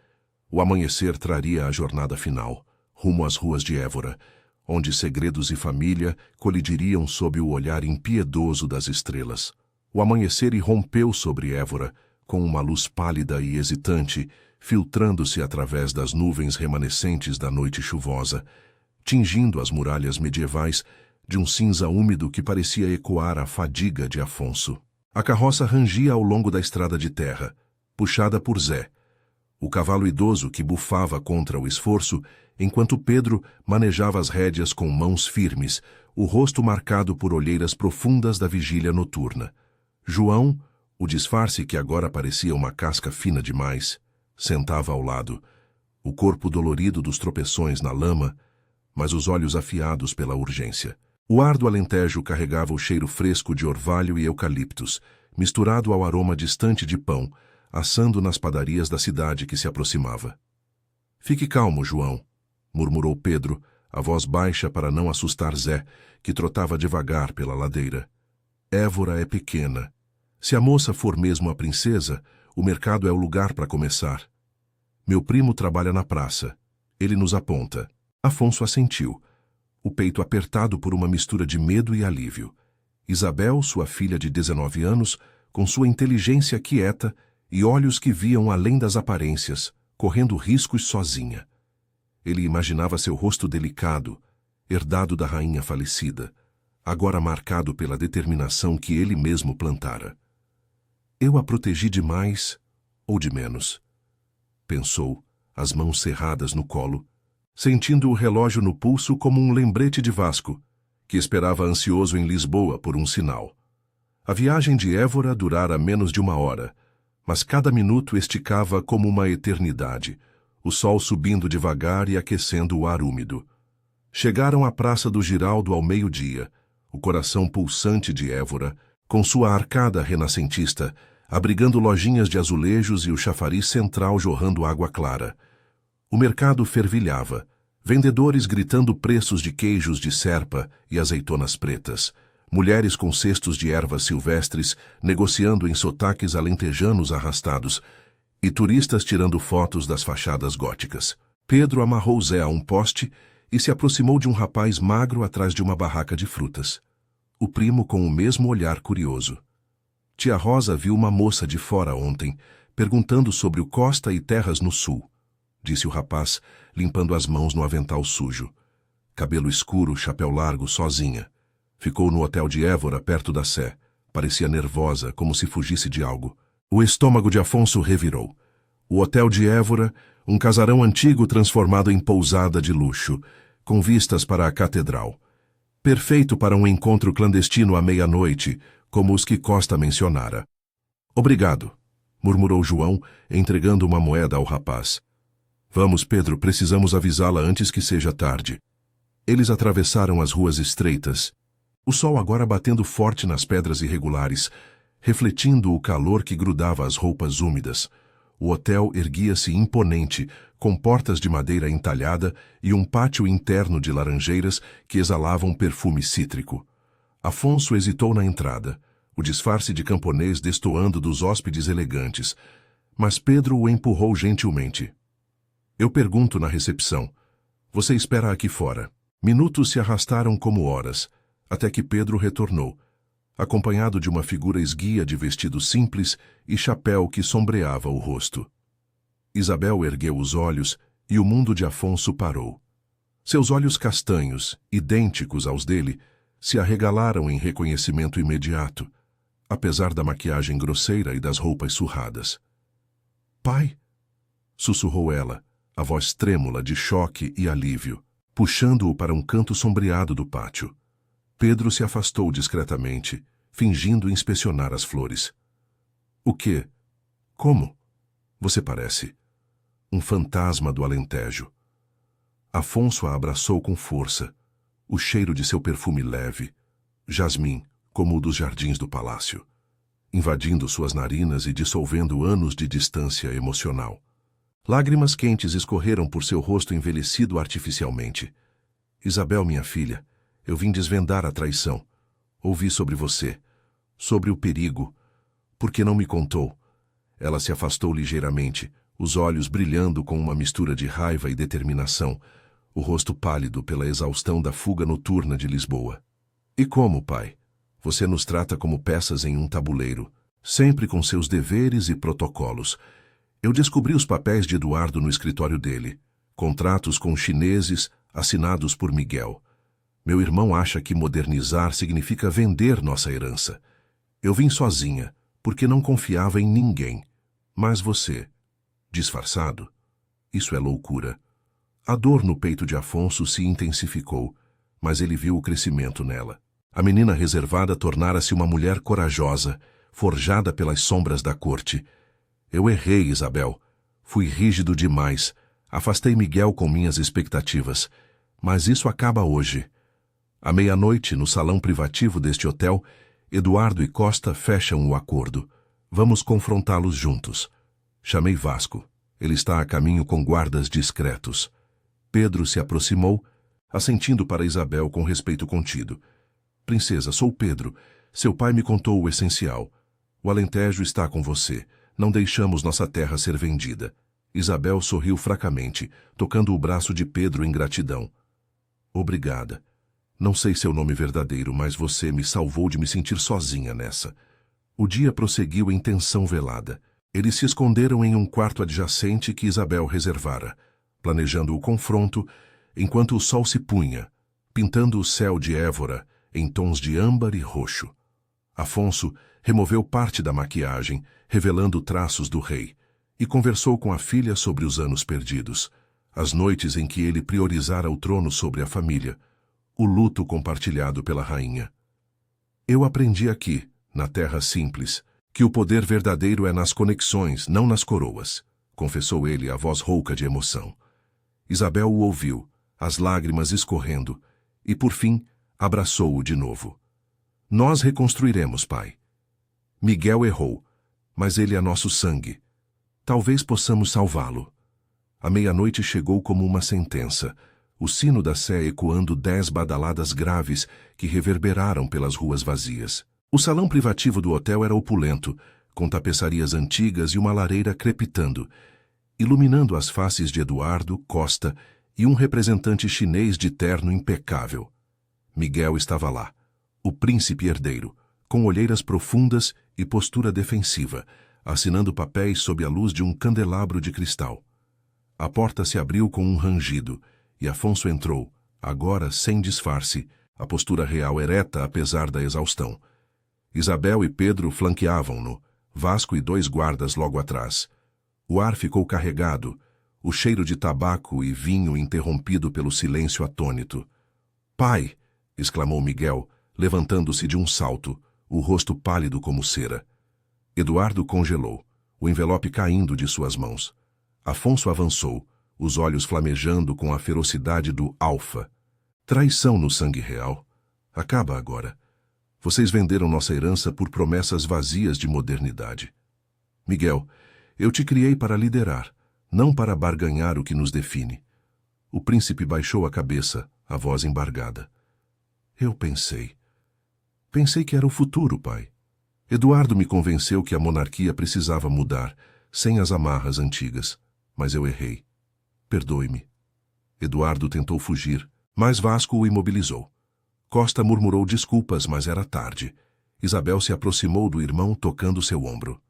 O amanhecer traria a jornada final, rumo às ruas de Évora, onde segredos e família colidiriam sob o olhar impiedoso das estrelas. O amanhecer irrompeu sobre Évora, com uma luz pálida e hesitante, filtrando-se através das nuvens remanescentes da noite chuvosa, tingindo as muralhas medievais de um cinza úmido que parecia ecoar a fadiga de Afonso. A carroça rangia ao longo da estrada de terra, puxada por Zé, o cavalo idoso que bufava contra o esforço, enquanto Pedro manejava as rédeas com mãos firmes, o rosto marcado por olheiras profundas da vigília noturna. João, o disfarce que agora parecia uma casca fina demais, sentava ao lado, o corpo dolorido dos tropeções na lama, mas os olhos afiados pela urgência. O ar do Alentejo carregava o cheiro fresco de orvalho e eucaliptos, misturado ao aroma distante de pão, assando nas padarias da cidade que se aproximava. Fique calmo, João, murmurou Pedro, a voz baixa para não assustar Zé, que trotava devagar pela ladeira. Évora é pequena. Se a moça for mesmo a princesa, o mercado é o lugar para começar. Meu primo trabalha na praça. Ele nos aponta. Afonso assentiu, o peito apertado por uma mistura de medo e alívio. Isabel, sua filha de 19 anos, com sua inteligência quieta e olhos que viam além das aparências, correndo riscos sozinha. Ele imaginava seu rosto delicado, herdado da rainha falecida, agora marcado pela determinação que ele mesmo plantara. Eu a protegi de mais ou de menos? Pensou, as mãos cerradas no colo, sentindo o relógio no pulso como um lembrete de Vasco, que esperava ansioso em Lisboa por um sinal. A viagem de Évora durara menos de 1 hora, mas cada minuto esticava como uma eternidade, o sol subindo devagar e aquecendo o ar úmido. Chegaram à Praça do Giraldo ao meio-dia, o coração pulsante de Évora, com sua arcada renascentista, abrigando lojinhas de azulejos e o chafariz central jorrando água clara. O mercado fervilhava, vendedores gritando preços de queijos de serpa e azeitonas pretas, mulheres com cestos de ervas silvestres negociando em sotaques alentejanos arrastados, e turistas tirando fotos das fachadas góticas. Pedro amarrou Zé a um poste e se aproximou de um rapaz magro atrás de uma barraca de frutas. O primo com o mesmo olhar curioso. Tia Rosa viu uma moça de fora ontem, perguntando sobre o Costa e terras no sul, disse o rapaz, limpando as mãos no avental sujo. Cabelo escuro, chapéu largo, sozinha. Ficou no hotel de Évora, perto da Sé. Parecia nervosa, como se fugisse de algo. O estômago de Afonso revirou. O hotel de Évora, um casarão antigo transformado em pousada de luxo, com vistas para a catedral. Perfeito para um encontro clandestino à meia-noite, como os que Costa mencionara. Obrigado, murmurou João, entregando uma moeda ao rapaz. Vamos, Pedro, precisamos avisá-la antes que seja tarde. Eles atravessaram as ruas estreitas, o sol agora batendo forte nas pedras irregulares, refletindo o calor que grudava as roupas úmidas. O hotel erguia-se imponente, com portas de madeira entalhada e um pátio interno de laranjeiras que exalavam perfume cítrico. Afonso hesitou na entrada, o disfarce de camponês destoando dos hóspedes elegantes, mas Pedro o empurrou gentilmente. Eu pergunto na recepção. Você espera aqui fora. Minutos se arrastaram como horas, até que Pedro retornou, acompanhado de uma figura esguia de vestido simples e chapéu que sombreava o rosto. Isabel ergueu os olhos e o mundo de Afonso parou. Seus olhos castanhos, idênticos aos dele, se arregalaram em reconhecimento imediato, apesar da maquiagem grosseira e das roupas surradas. Pai? Sussurrou ela, a voz trêmula de choque e alívio, puxando-o para um canto sombreado do pátio. Pedro se afastou discretamente, fingindo inspecionar as flores. O quê? Como? Você parece um fantasma do Alentejo. Afonso a abraçou com força, o cheiro de seu perfume leve, jasmim, como o dos jardins do palácio, invadindo suas narinas e dissolvendo anos de distância emocional. Lágrimas quentes escorreram por seu rosto envelhecido artificialmente. Isabel, minha filha, eu vim desvendar a traição. Ouvi sobre você, sobre o perigo. Por que não me contou? Ela se afastou ligeiramente, os olhos brilhando com uma mistura de raiva e determinação, o rosto pálido pela exaustão da fuga noturna de Lisboa. E como, pai? Você nos trata como peças em um tabuleiro, sempre com seus deveres e protocolos. Eu descobri os papéis de Eduardo no escritório dele, contratos com chineses assinados por Miguel. Meu irmão acha que modernizar significa vender nossa herança. Eu vim sozinha, porque não confiava em ninguém. Mas você, disfarçado? Isso é loucura. A dor no peito de Afonso se intensificou, mas ele viu o crescimento nela. A menina reservada tornara-se uma mulher corajosa, forjada pelas sombras da corte. Eu errei, Isabel. Fui rígido demais. Afastei Miguel com minhas expectativas. Mas isso acaba hoje. À meia-noite, no salão privativo deste hotel, Eduardo e Costa fecham o acordo. Vamos confrontá-los juntos. Chamei Vasco. Ele está a caminho com guardas discretos. Pedro se aproximou, assentindo para Isabel com respeito contido. Princesa, sou Pedro. Seu pai me contou o essencial. O Alentejo está com você. Não deixamos nossa terra ser vendida. Isabel sorriu fracamente, tocando o braço de Pedro em gratidão. Obrigada. Não sei seu nome verdadeiro, mas você me salvou de me sentir sozinha nessa. O dia prosseguiu em tensão velada. Eles se esconderam em um quarto adjacente que Isabel reservara, planejando o confronto, enquanto o sol se punha, pintando o céu de Évora em tons de âmbar e roxo. Afonso removeu parte da maquiagem, revelando traços do rei, e conversou com a filha sobre os anos perdidos, as noites em que ele priorizara o trono sobre a família, o luto compartilhado pela rainha. Eu aprendi aqui, na terra simples, que o poder verdadeiro é nas conexões, não nas coroas, confessou ele, a voz rouca de emoção. Isabel o ouviu, as lágrimas escorrendo, e por fim abraçou-o de novo. Nós reconstruiremos, pai. Miguel errou, mas ele é nosso sangue. Talvez possamos salvá-lo. A meia-noite chegou como uma sentença, o sino da sé ecoando 10 badaladas graves que reverberaram pelas ruas vazias. O salão privativo do hotel era opulento, com tapeçarias antigas e uma lareira crepitando, iluminando as faces de Eduardo, Costa e um representante chinês de terno impecável. Miguel estava lá, o príncipe herdeiro, com olheiras profundas e postura defensiva, assinando papéis sob a luz de um candelabro de cristal. A porta se abriu com um rangido, e Afonso entrou, agora sem disfarce, a postura real ereta apesar da exaustão. Isabel e Pedro flanqueavam-no, Vasco e 2 guardas logo atrás. O ar ficou carregado, o cheiro de tabaco e vinho interrompido pelo silêncio atônito. "Pai!" exclamou Miguel, levantando-se de um salto, o rosto pálido como cera. Eduardo congelou, o envelope caindo de suas mãos. Afonso avançou, os olhos flamejando com a ferocidade do alfa. "Traição no sangue real. Acaba agora. Vocês venderam nossa herança por promessas vazias de modernidade. Miguel, eu te criei para liderar, não para barganhar o que nos define." O príncipe baixou a cabeça, a voz embargada. "Eu pensei. Pensei que era o futuro, pai. Eduardo me convenceu que a monarquia precisava mudar, sem as amarras antigas. Mas eu errei. Perdoe-me." Eduardo tentou fugir, mas Vasco o imobilizou. Costa murmurou desculpas, mas era tarde. Isabel se aproximou do irmão, tocando seu ombro.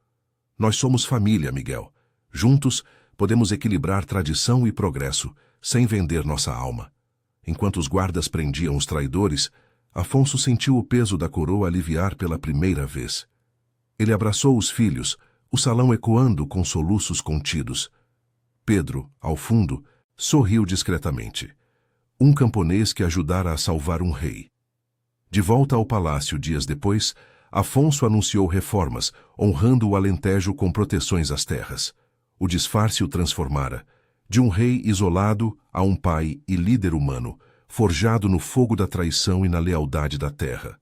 "Nós somos família, Miguel. Juntos, podemos equilibrar tradição e progresso, sem vender nossa alma." Enquanto os guardas prendiam os traidores, Afonso sentiu o peso da coroa aliviar pela primeira vez. Ele abraçou os filhos, o salão ecoando com soluços contidos. Pedro, ao fundo, sorriu discretamente. Um camponês que ajudara a salvar um rei. De volta ao palácio dias depois, Afonso anunciou reformas, honrando o Alentejo com proteções às terras. O disfarce o transformara, de um rei isolado a um pai e líder humano, forjado no fogo da traição e na lealdade da terra.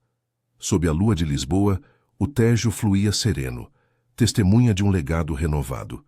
Sob a lua de Lisboa, o Tejo fluía sereno, testemunha de um legado renovado.